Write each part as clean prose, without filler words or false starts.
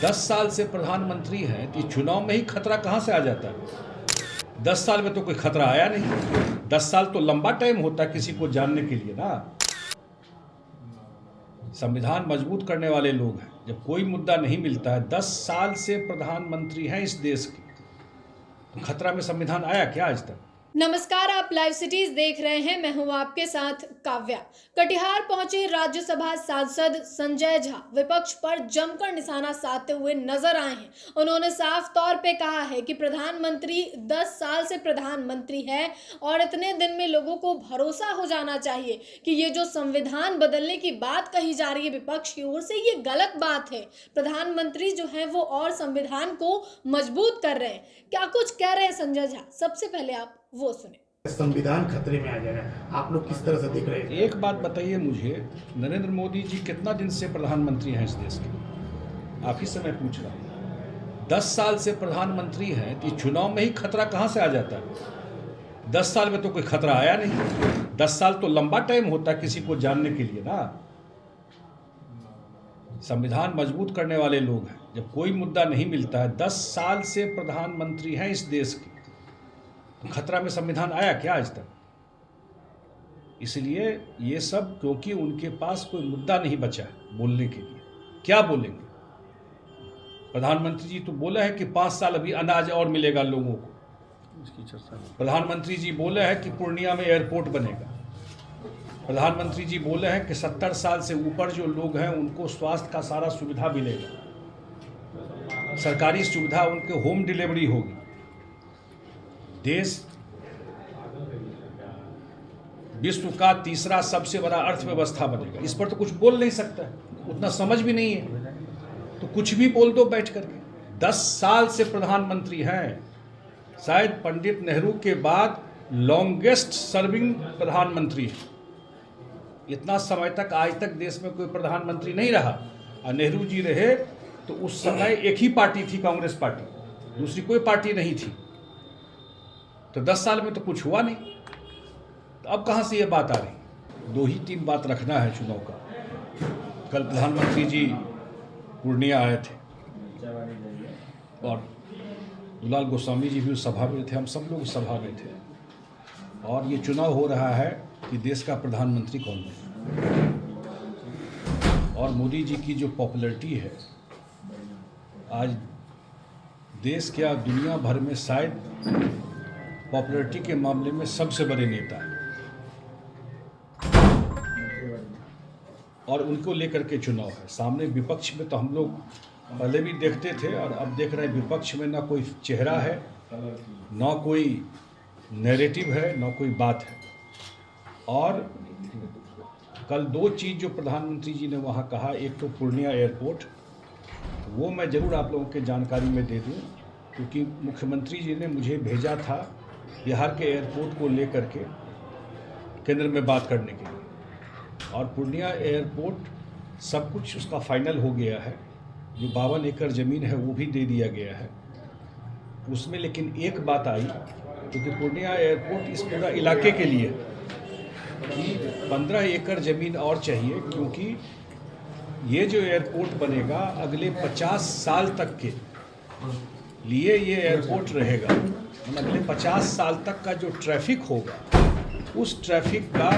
10 साल से प्रधानमंत्री हैं तो चुनाव में ही खतरा कहाँ से आ जाता है? 10 साल में तो कोई खतरा आया नहीं। 10 साल तो लंबा टाइम होता है किसी को जानने के लिए ना। संविधान मजबूत करने वाले लोग हैं। जब कोई मुद्दा नहीं मिलता है, 10 साल से प्रधानमंत्री हैं इस देश के, तो खतरा में संविधान आया क्या आज तक? नमस्कार, आप लाइव सिटीज देख रहे हैं। मैं हूं आपके साथ काव्या। कटिहार पहुंचे राज्यसभा सांसद संजय झा विपक्ष पर जमकर निशाना साधते हुए नजर आए हैं। उन्होंने साफ तौर पे कहा है कि प्रधानमंत्री 10 साल से प्रधानमंत्री है और इतने दिन में लोगों को भरोसा हो जाना चाहिए कि ये जो संविधान बदलने की बात कही जा रही है विपक्ष की ओर से, ये गलत बात है। प्रधानमंत्री जो है वो और संविधान को मजबूत कर रहे हैं। क्या कुछ कह रहे हैं संजय झा, सबसे पहले आप वो सुने। संविधान खतरे में आ जाएगा, आप लोग किस तरह से देख रहे हैं? एक बात बताइए मुझे, नरेंद्र मोदी जी कितना दिन से प्रधानमंत्री हैं इस देश के? आप ही से मैं पूछ रहा हूँ। 10 साल से प्रधानमंत्री हैं तो चुनाव में ही खतरा कहाँ से आ जाता है? 10 साल में तो कोई खतरा आया नहीं। 10 साल तो लंबा टाइम होता है किसी को जानने के लिए ना। संविधान मजबूत करने वाले लोग हैं। जब कोई मुद्दा नहीं मिलता है, 10 साल से प्रधानमंत्री हैं इस देश के, तो खतरा में संविधान आया क्या आज तक? इसलिए ये सब क्योंकि उनके पास कोई मुद्दा नहीं बचा है बोलने के लिए। क्या बोलेंगे? प्रधानमंत्री जी तो बोले हैं कि 5 साल अभी अनाज और मिलेगा लोगों को। इसकी चर्चा नहीं। प्रधानमंत्री जी बोले हैं कि पूर्णिया में एयरपोर्ट बनेगा। प्रधानमंत्री जी बोले हैं कि 70 साल से ऊपर जो लोग हैं उनको स्वास्थ्य का सारा सुविधा मिलेगा, सरकारी सुविधा, उनके होम डिलीवरी होगी। देश विश्व का तीसरा सबसे बड़ा अर्थव्यवस्था बनेगा। इस पर तो कुछ बोल नहीं सकता है, उतना समझ भी नहीं है, तो कुछ भी बोल दो बैठ करके। 10 साल से प्रधानमंत्री हैं, शायद पंडित नेहरू के बाद लॉन्गेस्ट सर्विंग प्रधानमंत्री है। इतना समय तक आज तक देश में कोई प्रधानमंत्री नहीं रहा। और नेहरू जी रहे तो उस समय एक ही पार्टी थी, कांग्रेस पार्टी, दूसरी कोई पार्टी नहीं थी। तो 10 साल में तो कुछ हुआ नहीं, तो अब कहाँ से ये बात आ रही? 2 ही 3 बात रखना है चुनाव का। कल प्रधानमंत्री जी पूर्णिया आए थे और दुलाल गोस्वामी जी भी उस सभा में थे, हम सब लोग उस सभा में थे। और ये चुनाव हो रहा है कि देश का प्रधानमंत्री कौन बने। और मोदी जी की जो पॉपुलैरिटी है आज देश क्या दुनिया भर में शायद पॉपुलैरिटी के मामले में सबसे बड़े नेता हैं। और उनको लेकर के चुनाव है। सामने विपक्ष में तो हम लोग पहले भी देखते थे और अब देख रहे हैं विपक्ष में ना कोई चेहरा है, ना कोई नैरेटिव है, ना कोई बात है। और कल 2 चीज़ जो प्रधानमंत्री जी ने वहाँ कहा, एक तो पूर्णिया एयरपोर्ट, वो मैं ज़रूर आप लोगों के जानकारी में दे दूँ, क्योंकि मुख्यमंत्री जी ने मुझे भेजा था बिहार के एयरपोर्ट को लेकर के केंद्र में बात करने के लिए। और पूर्णिया एयरपोर्ट सब कुछ उसका फाइनल हो गया है। जो 52 एकड़ ज़मीन है वो भी दे दिया गया है उसमें। लेकिन एक बात आई, क्योंकि पूर्णिया एयरपोर्ट इस पूरा इलाके के लिए कि 15 एकड़ ज़मीन और चाहिए, क्योंकि ये जो एयरपोर्ट बनेगा अगले 50 साल तक के लिए ये एयरपोर्ट रहेगा। अगले 50 साल तक का जो ट्रैफिक होगा उस ट्रैफिक का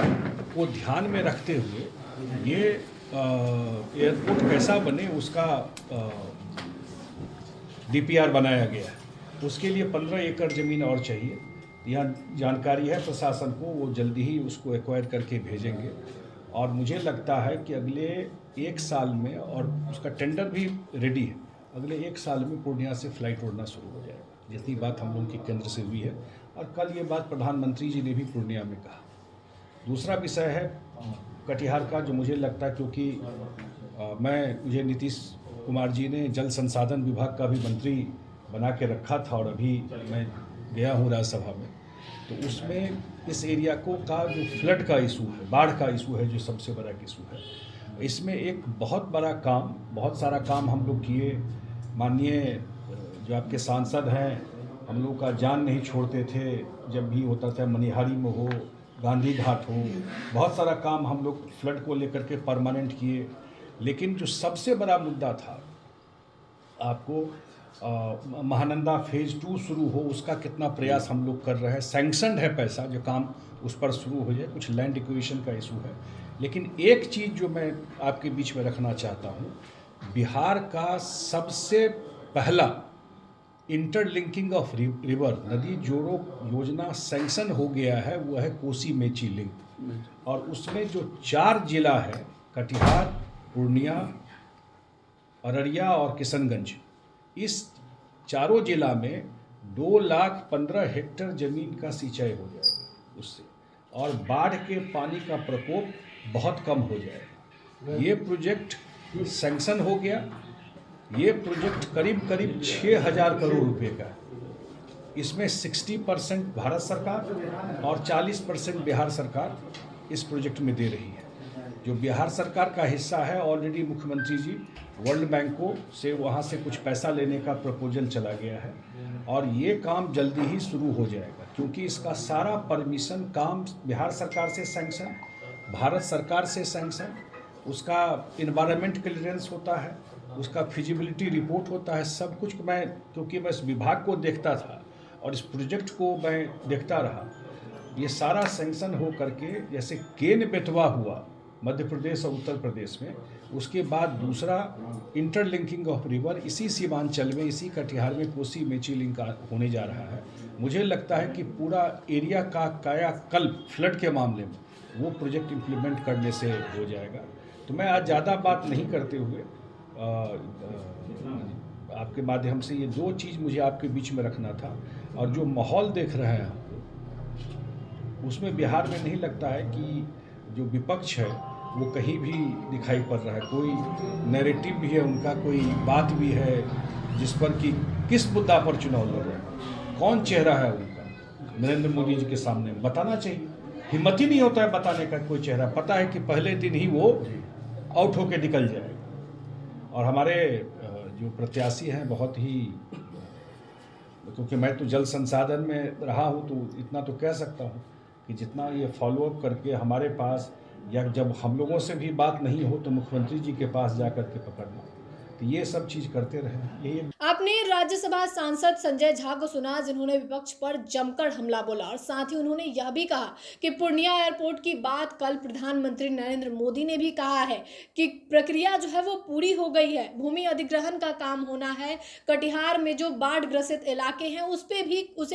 को ध्यान में रखते हुए ये एयरपोर्ट कैसा बने उसका DPR बनाया गया है। उसके लिए 15 एकड़ ज़मीन और चाहिए। यह जानकारी है प्रशासन को, वो जल्दी ही उसको एक्वायर करके भेजेंगे। और मुझे लगता है कि अगले 1 साल में, और उसका टेंडर भी रेडी है, अगले 1 साल में पूर्णिया से फ़्लाइट उड़ना शुरू हो जाएगा। जितनी बात हम लोगों की केंद्र से हुई है, और कल ये बात प्रधानमंत्री जी ने भी पूर्णिया में कहा। दूसरा विषय है कटिहार का, जो मुझे लगता है क्योंकि मुझे नीतीश कुमार जी ने जल संसाधन विभाग का भी मंत्री बना के रखा था, और अभी मैं गया हूँ राज्यसभा में, तो उसमें इस एरिया का जो फ्लड का इशू है, बाढ़ का इशू है, जो सबसे बड़ा इशू है, इसमें एक बहुत बड़ा काम, बहुत सारा काम हम लोग किए। माननीय जो आपके सांसद हैं, हम लोग का जान नहीं छोड़ते थे जब भी होता था, मनिहारी में हो, गांधी घाट हो, बहुत सारा काम हम लोग फ्लड को लेकर के परमानेंट किए। लेकिन जो सबसे बड़ा मुद्दा था आपको महानंदा फेज़ 2 शुरू हो, उसका कितना प्रयास हम लोग कर रहे हैं। सैंक्शनड है पैसा, जो काम उस पर शुरू हो जाए। कुछ लैंड एक्विजिशन का इशू है। लेकिन एक चीज़ जो मैं आपके बीच में रखना चाहता हूँ, बिहार का सबसे पहला इंटरलिंकिंग ऑफ रिवर, नदी जोड़ो योजना सैंक्शन हो गया है, वो है कोसी मेची लिंक। और उसमें जो 4 जिला है, कटिहार, पूर्णिया, अररिया और किशनगंज, इस चारों जिला में 2,15,000 हेक्टेयर ज़मीन का सिंचाई हो जाएगा उससे, और बाढ़ के पानी का प्रकोप बहुत कम हो जाएगा। ये प्रोजेक्ट सैंक्शन हो गया। ये प्रोजेक्ट करीब 6,000 करोड़ रुपए का है। इसमें 60% भारत सरकार और 40% बिहार सरकार इस प्रोजेक्ट में दे रही है। जो बिहार सरकार का हिस्सा है, ऑलरेडी मुख्यमंत्री जी वर्ल्ड बैंकों से वहाँ से कुछ पैसा लेने का प्रपोजल चला गया है, और ये काम जल्दी ही शुरू हो जाएगा, क्योंकि इसका सारा परमिशन काम बिहार सरकार से सैंक्शन, भारत सरकार से सैंक्शन, उसका इन्वायरमेंट क्लियरेंस होता है, उसका फिजिबिलिटी रिपोर्ट होता है, सब कुछ। क्योंकि मैं इस विभाग को देखता था और इस प्रोजेक्ट को मैं देखता रहा, ये सारा सैंक्शन हो करके, जैसे केन बेतवा हुआ मध्य प्रदेश और उत्तर प्रदेश में, उसके बाद दूसरा इंटरलिंकिंग ऑफ रिवर इसी सीमांचल में, इसी कटिहार में कोसी मेची लिंक होने जा रहा है। मुझे लगता है कि पूरा एरिया का कायाकल्प फ्लड के मामले में वो प्रोजेक्ट इम्प्लीमेंट करने से हो जाएगा। तो मैं आज ज़्यादा बात नहीं करते हुए आपके माध्यम से ये 2 चीज़ मुझे आपके बीच में रखना था। और जो माहौल देख रहे हैं हम, उसमें बिहार में नहीं लगता है कि जो विपक्ष है वो कहीं भी दिखाई पड़ रहा है। कोई नैरेटिव भी है उनका, कोई बात भी है जिस पर कि किस मुद्दा पर चुनाव लड़ रहे हैं, कौन चेहरा है उनका नरेंद्र मोदी जी के सामने बताना चाहिए। हिम्मत ही नहीं होता है बताने का कोई चेहरा। पता है कि पहले दिन ही वो आउट होकर निकल जाएगा। और हमारे जो प्रत्याशी हैं बहुत ही, क्योंकि मैं तो जल संसाधन में रहा हूँ, तो इतना तो कह सकता हूँ कि जितना ये फॉलोअप करके हमारे पास, या जब हम लोगों से भी बात नहीं हो तो मुख्यमंत्री जी के पास जा कर के पकड़ना, तो ये सब चीज़ करते रहे। यही आपने राज्यसभा सांसद संजय झा को सुना, जिन्होंने विपक्ष पर जमकर हमला बोला, और साथ ही उन्होंने यह भी कहा कि पूर्णिया एयरपोर्ट की बात कल प्रधानमंत्री नरेंद्र मोदी ने भी कहा है कि प्रक्रिया जो है वो पूरी हो गई है, भूमि अधिग्रहण का काम होना है, कटिहार में जो बाढ़ ग्रसित इलाके हैं उसे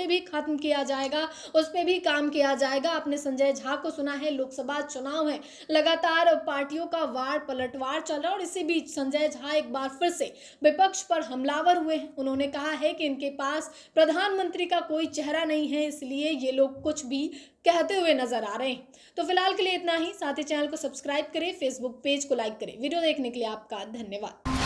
भी खत्म किया जाएगा, उस पर भी काम किया जाएगा। आपने संजय झा को सुना है। लोकसभा चुनाव है, लगातार पार्टियों का वार पलटवार चल रहा है, और इसी बीच संजय झा एक बार फिर से विपक्ष पर हमलावर हुए हैं। उन्होंने कहा है कि इनके पास प्रधानमंत्री का कोई चेहरा नहीं है, इसलिए ये लोग कुछ भी कहते हुए नजर आ रहे हैं। तो फिलहाल के लिए इतना ही। साथ ही चैनल को सब्सक्राइब करें, फेसबुक पेज को लाइक करें। वीडियो देखने के लिए आपका धन्यवाद।